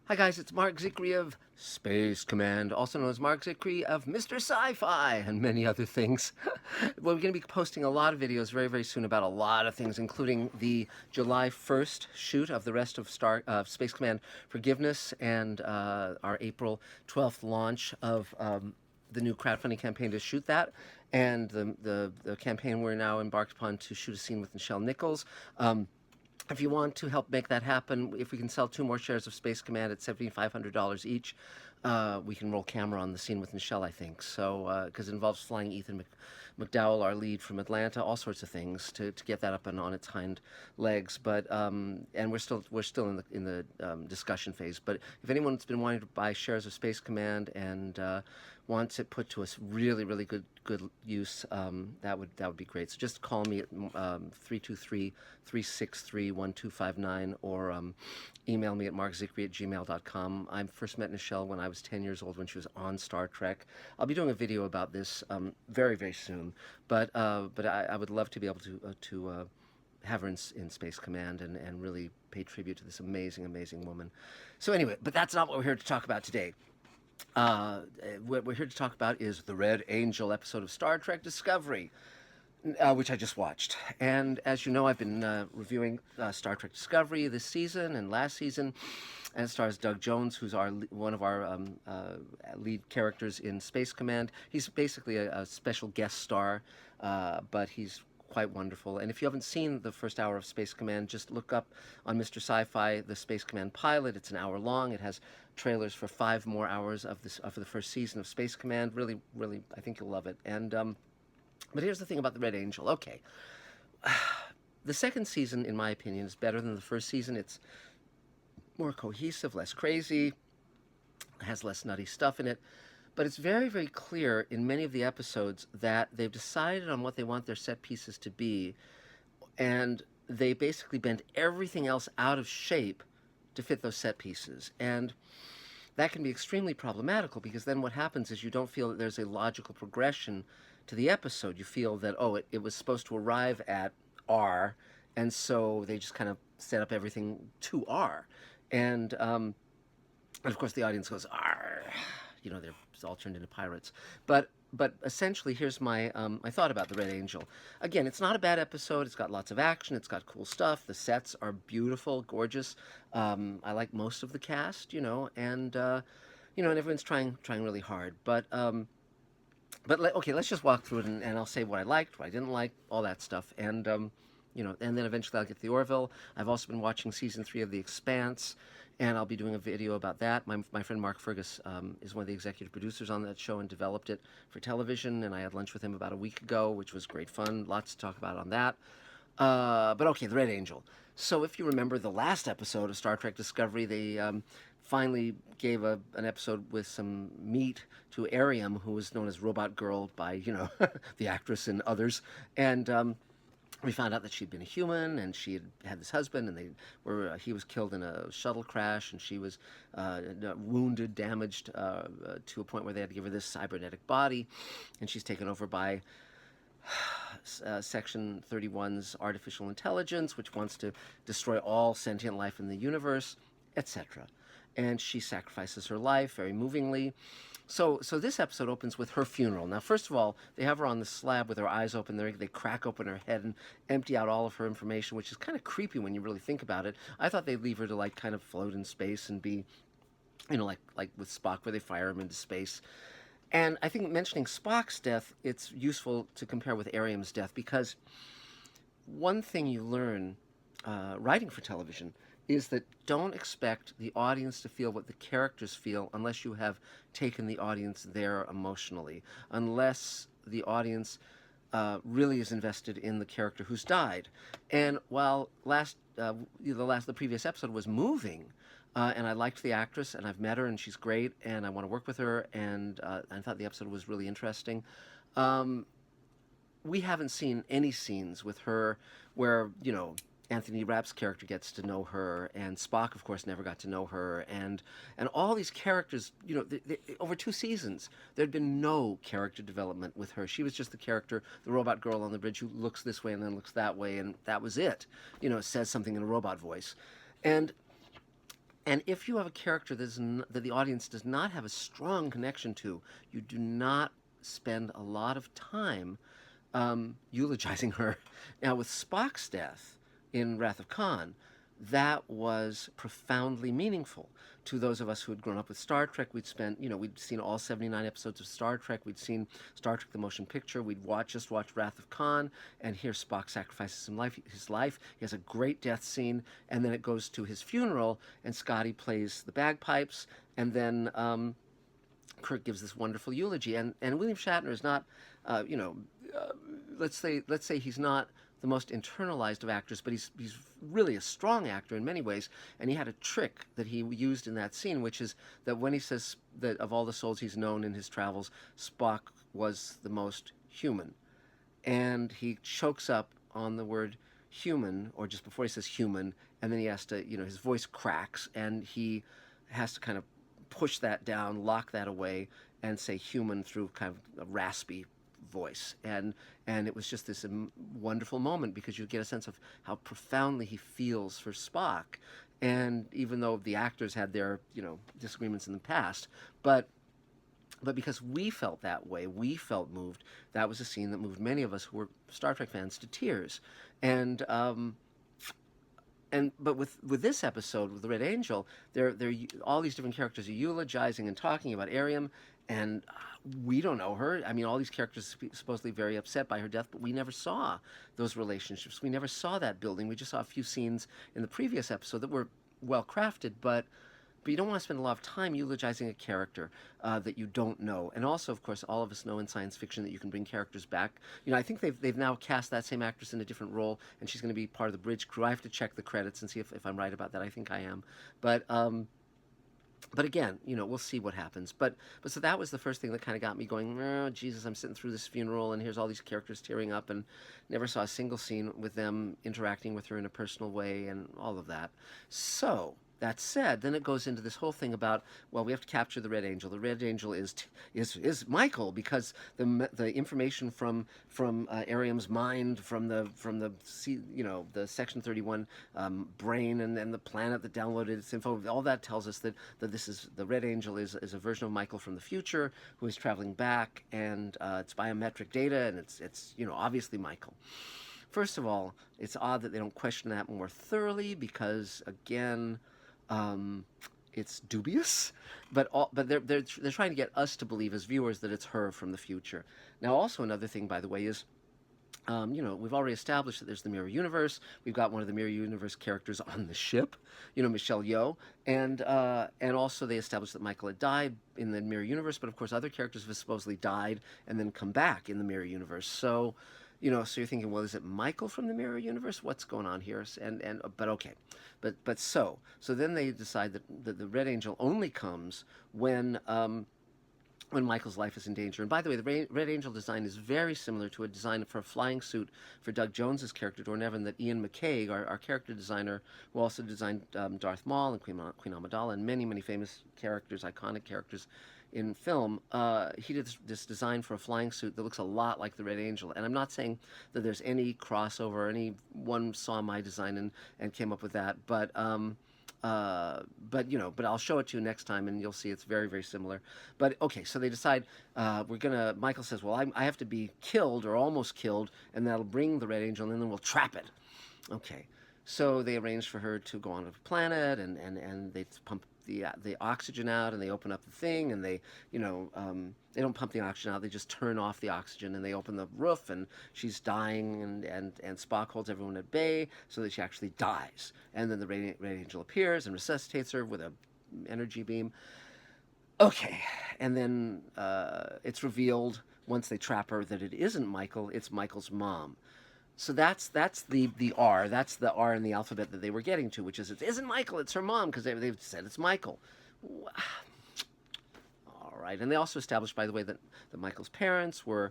Hi guys, it's Marc Zicree of Space Command, also known as Marc Zicree of Mr. Sci-Fi and many other things. Well, we're going to be posting a lot of videos very, very soon about a lot of things, including the July 1st shoot of the rest of Space Command Forgiveness and our April 12th launch of the new crowdfunding campaign to shoot that, and the campaign we're now embarked upon to shoot a scene with Nichelle Nichols. If you want to help make that happen, if we can sell 2 more shares of Space Command at $7,500 each, we can roll camera on the scene with Nichelle, I think. So, because it involves flying Ethan McDowell, our lead from Atlanta, all sorts of things to get that up and on its hind legs. But and we're still in the discussion phase. But if anyone's been wanting to buy shares of Space Command and wants it put to a really, really good use, that would be great. So just call me at 323-363-1259 or email me at marczicree@gmail.com. I first met Nichelle when I was 10 years old when she was on Star Trek. I'll be doing a video about this very, very soon, but I would love to be able to have her in Space Command and really pay tribute to this amazing, amazing woman. So anyway, but that's not what we're here to talk about today. What we're here to talk about is the Red Angel episode of Star Trek Discovery, which I just watched. And as you know, I've been reviewing Star Trek Discovery this season and last season, and it stars Doug Jones, who's one of our lead characters in Space Command. He's basically a special guest star, but he's quite wonderful. And if you haven't seen the first hour of Space Command, just look up on Mr. Sci-Fi the Space Command pilot. It's an hour long. It has trailers for 5 more hours of the first season of Space Command. Really, really, I think you'll love it. And but here's the thing about the Red Angel. Okay, the second season, in my opinion, is better than the first season. It's more cohesive, less crazy, has less nutty stuff in it. But it's very, very clear in many of the episodes that they've decided on what they want their set pieces to be, and they basically bent everything else out of shape to fit those set pieces. And that can be extremely problematical, because then what happens is you don't feel that there's a logical progression to the episode. You feel that, oh, it was supposed to arrive at R, and so they just kind of set up everything to R. And of course the audience goes, R, you know, they're all turned into pirates. But essentially, here's my my thought about the Red Angel. Again, it's not a bad episode. It's got lots of action. It's got cool stuff. The sets are beautiful, gorgeous. I like most of the cast, and and everyone's trying really hard. But okay, let's just walk through it, and I'll say what I liked, what I didn't like, all that stuff, and and then eventually I'll get to the Orville. I've also been watching season 3 of The Expanse, and I'll be doing a video about that. My friend Mark Fergus is one of the executive producers on that show and developed it for television, and I had lunch with him about a week ago, which was great fun. Lots to talk about on that. But okay, the Red Angel. So if you remember the last episode of Star Trek Discovery, they finally gave an episode with some meat to Ariam, who was known as Robot Girl by, the actress and others. And we found out that she'd been a human, and she had this husband, and he was killed in a shuttle crash, and she was wounded, damaged to a point where they had to give her this cybernetic body, and she's taken over by Section 31's artificial intelligence, which wants to destroy all sentient life in the universe, etc. And she sacrifices her life very movingly. So this episode opens with her funeral. Now, first of all, they have her on the slab with her eyes open. They crack open her head and empty out all of her information, which is kind of creepy when you really think about it. I thought they'd leave her to kind of float in space and be, like with Spock, where they fire him into space. And I think mentioning Spock's death, it's useful to compare with Ariam's death, because one thing you learn writing for television is that don't expect the audience to feel what the characters feel unless you have taken the audience there emotionally, unless the audience really is invested in the character who's died. And while the previous episode was moving, and I liked the actress, and I've met her, and she's great, and I want to work with her, and I thought the episode was really interesting. We haven't seen any scenes with her where, Anthony Rapp's character gets to know her, and Spock, of course, never got to know her, and all these characters, over 2 seasons, there'd been no character development with her. She was just the character, the robot girl on the bridge who looks this way and then looks that way, and that was it. It says something in a robot voice. And And if you have a character that the audience does not have a strong connection to, you do not spend a lot of time eulogizing her. Now, with Spock's death in Wrath of Khan, that was profoundly meaningful to those of us who had grown up with Star Trek. We'd seen all 79 episodes of Star Trek. We'd seen Star Trek the Motion Picture. We'd just watched Wrath of Khan, and here Spock sacrifices his life. He has a great death scene, and then it goes to his funeral, and Scotty plays the bagpipes, and then Kirk gives this wonderful eulogy. And William Shatner is not, you know, let's say he's not the most internalized of actors, but he's really a strong actor in many ways. And he had a trick that he used in that scene, which is that when he says that of all the souls he's known in his travels, Spock was the most human, and he chokes up on the word human, or just before he says human, and then he has to, his voice cracks, and he has to kind of push that down, lock that away, and say human through kind of a raspy voice. And it was just this wonderful moment, because you get a sense of how profoundly he feels for Spock. And even though the actors had their disagreements in the past, but because we felt that way, we felt moved. That was a scene that moved many of us who were Star Trek fans to tears. And but with this episode, with the Red Angel, they're all these different characters are eulogizing and talking about Ariam, and we don't know her. I mean, all these characters are supposedly very upset by her death, but we never saw those relationships. We never saw that building. We just saw a few scenes in the previous episode that were well crafted, but you don't want to spend a lot of time eulogizing a character that you don't know. And also, of course, all of us know in science fiction that you can bring characters back. I think they've now cast that same actress in a different role, and she's going to be part of the bridge crew. I have to check the credits and see if I'm right about that. I think I am. But again, we'll see what happens. But so that was the first thing that kind of got me going, oh, Jesus, I'm sitting through this funeral, and here's all these characters tearing up, and never saw a single scene with them interacting with her in a personal way and all of that. So that said, then it goes into this whole thing about, well, we have to capture the Red Angel. The Red Angel is Michael, because the information from Ariam's mind, from the the Section 31 brain, and the planet that downloaded its info, all that tells us that this is the Red Angel is a version of Michael from the future who is traveling back, and it's biometric data, and it's obviously Michael. First of all, it's odd that they don't question that more thoroughly, because again, it's dubious, but they're trying to get us to believe as viewers that it's her from the future. Now, also another thing, by the way, is we've already established that there's the Mirror Universe. We've got one of the Mirror Universe characters on the ship, Michelle Yeoh, and also they established that Michael had died in the Mirror Universe, but of course other characters have supposedly died and then come back in the Mirror Universe. So, so you're thinking, well, is it Michael from the Mirror Universe? What's going on here? But okay, but so then they decide that the Red Angel only comes when Michael's life is in danger. And by the way, the Red Angel design is very similar to a design for a flying suit for Doug Jones's character, Dornevan, that Ian McCaig, our character designer, who also designed Darth Maul and Queen Amidala and many, many famous characters, iconic characters in film, he did this design for a flying suit that looks a lot like the Red Angel. And I'm not saying that there's any crossover, anyone saw my design and came up with that, but I'll show it to you next time, and you'll see it's very, very similar. But okay, so they decide Michael says, well, I have to be killed or almost killed, and that'll bring the Red Angel, and then we'll trap it. Okay, so they arrange for her to go on a planet, and they pump the oxygen out, and they open up the thing, and they don't pump the oxygen out, they just turn off the oxygen, and they open the roof, and she's dying, and Spock holds everyone at bay so that she actually dies. And then the Red Angel appears and resuscitates her with an energy beam. Okay, and then it's revealed once they trap her that it isn't Michael, it's Michael's mom. So that's the R. That's the R in the alphabet that they were getting to, which is it isn't Michael, it's her mom, because they've said it's Michael. All right, and they also established, by the way, that Michael's parents were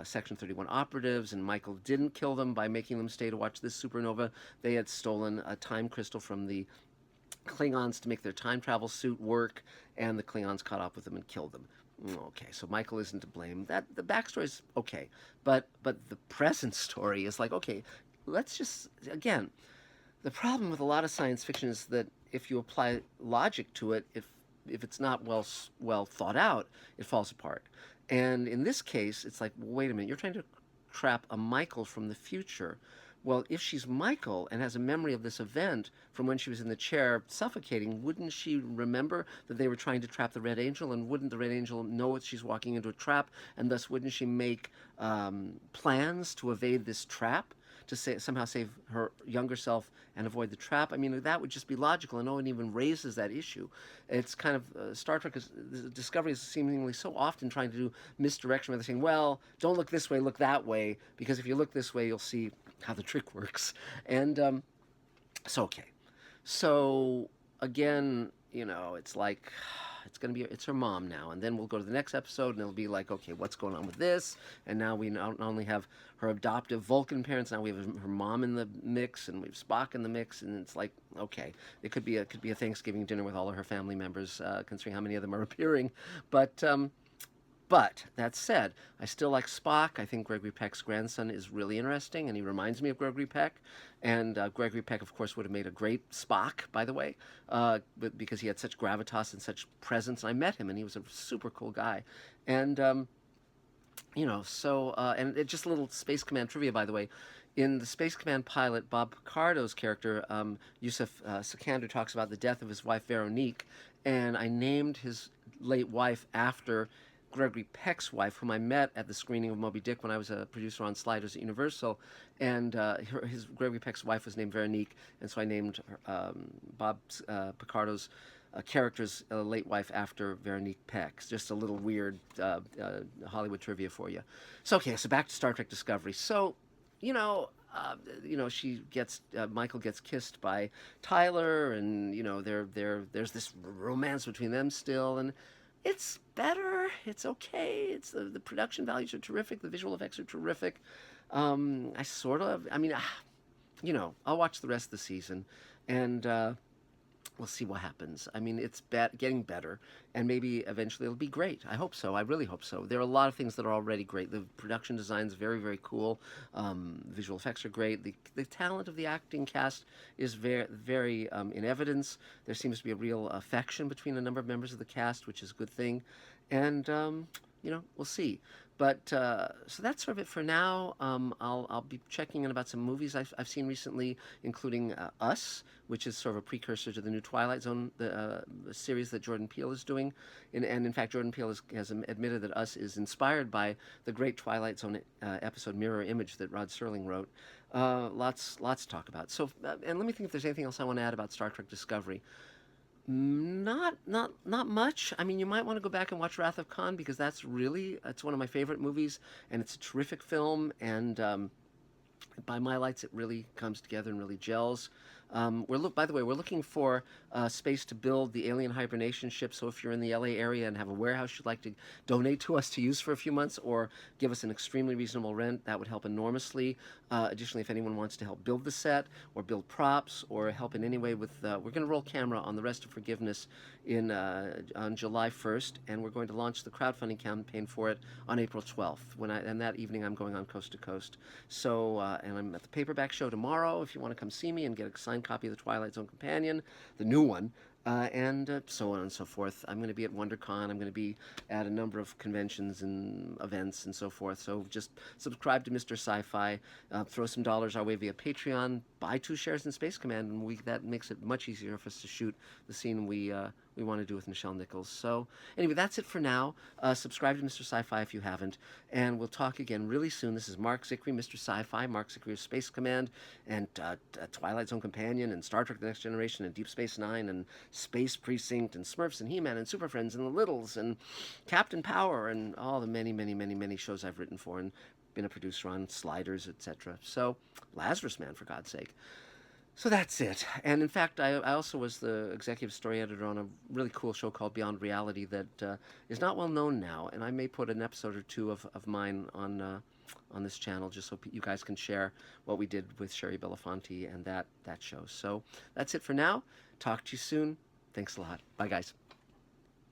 Section 31 operatives, and Michael didn't kill them by making them stay to watch this supernova. They had stolen a time crystal from the Klingons to make their time travel suit work, and the Klingons caught up with them and killed them. Okay, so Michael isn't to blame. That the backstory is okay, but the present story is like, okay, let's just, again, the problem with a lot of science fiction is that if you apply logic to it, if it's not well thought out, it falls apart. And in this case, it's like, well, wait a minute, you're trying to trap a Michael from the future. Well, if she's Michael and has a memory of this event from when she was in the chair suffocating, wouldn't she remember that they were trying to trap the Red Angel? And wouldn't the Red Angel know that she's walking into a trap? And thus, wouldn't she make plans to evade this trap? To somehow save her younger self and avoid the trap. I mean, that would just be logical, and no one even raises that issue. It's kind of Star Trek is Discovery is seemingly so often trying to do misdirection, where they're saying, "Well, don't look this way, look that way," because if you look this way, you'll see how the trick works. And so okay, so again, it's like it's her mom now, and then we'll go to the next episode and it'll be like, okay, what's going on with this? And now we not only have her adoptive Vulcan parents, now we have her mom in the mix, and we have Spock in the mix, and it's like, okay, it could be a Thanksgiving dinner with all of her family members, considering how many of them are appearing. But that said, I still like Spock. I think Gregory Peck's grandson is really interesting, and he reminds me of Gregory Peck. And Gregory Peck, of course, would have made a great Spock, by the way, because he had such gravitas and such presence. And I met him, and he was a super cool guy. And and just a little Space Command trivia, by the way. In the Space Command pilot, Bob Picardo's character, Yusuf Sikander, talks about the death of his wife, Veronique, and I named his late wife after Gregory Peck's wife, whom I met at the screening of Moby Dick when I was a producer on Sliders at Universal, and his Gregory Peck's wife was named Veronique, and so I named Bob Picardo's character's late wife after Veronique Peck. Just a little weird Hollywood trivia for you. So okay, so back to Star Trek Discovery. So, she gets Michael gets kissed by Tyler, and there's this romance between them still, and it's better. It's okay. It's the production values are terrific. The visual effects are terrific. I'll watch the rest of the season, and we'll see what happens. I mean, it's getting better, and maybe eventually it'll be great. I hope so. I really hope so. There are a lot of things that are already great. The production design is very, very cool. Visual effects are great. The talent of the acting cast is very, very in evidence. There seems to be a real affection between a number of members of the cast, which is a good thing. And we'll see. But so that's sort of it for now. I'll be checking in about some movies I've seen recently, including Us, which is sort of a precursor to the new Twilight Zone the series that Jordan Peele is doing. And in fact, Jordan Peele has admitted that Us is inspired by the great Twilight Zone episode Mirror Image that Rod Serling wrote. Lots to talk about. So, and let me think if there's anything else I want to add about Star Trek Discovery. Not much. I mean, you might want to go back and watch Wrath of Khan, because it's one of my favorite movies, and it's a terrific film, and by my lights, it really comes together and really gels. By the way, we're looking for space to build the alien hibernation ship. So if you're in the LA area and have a warehouse you'd like to donate to us to use for a few months, or give us an extremely reasonable rent, that would help enormously. Additionally, if anyone wants to help build the set or build props or help in any way with, we're going to roll camera on The Rest of Forgiveness on July 1st, and we're going to launch the crowdfunding campaign for it on April 12th. And that evening I'm going on coast to coast. So and I'm at the Paperback Show tomorrow. If you want to come see me and get a signed copy of the Twilight Zone Companion, the new one, and so on and so forth. I'm going to be at WonderCon. I'm going to be at a number of conventions and events and so forth. So just subscribe to Mr. Sci-Fi, throw some dollars our way via Patreon, buy 2 shares in Space Command, and that makes it much easier for us to shoot the scene we want to do with Nichelle Nichols. So anyway, that's it for now. Subscribe to Mr. Sci-Fi if you haven't, and we'll talk again really soon. This is Marc Zicree, Mr. Sci-Fi, Marc Zicree of Space Command, and Twilight Zone Companion, and Star Trek The Next Generation, and Deep Space Nine, and Space Precinct, and Smurfs, and He-Man, and Super Friends, and The Littles, and Captain Power, and all the many, many, many, many shows I've written for and been a producer on, Sliders, etc. So, Lazarus Man, for God's sake. So that's it. And in fact, I also was the executive story editor on a really cool show called Beyond Reality that is not well known now. And I may put an episode or two of mine on this channel, just so you guys can share what we did with Sherry Belafonte and that show. So that's it for now. Talk to you soon. Thanks a lot. Bye, guys.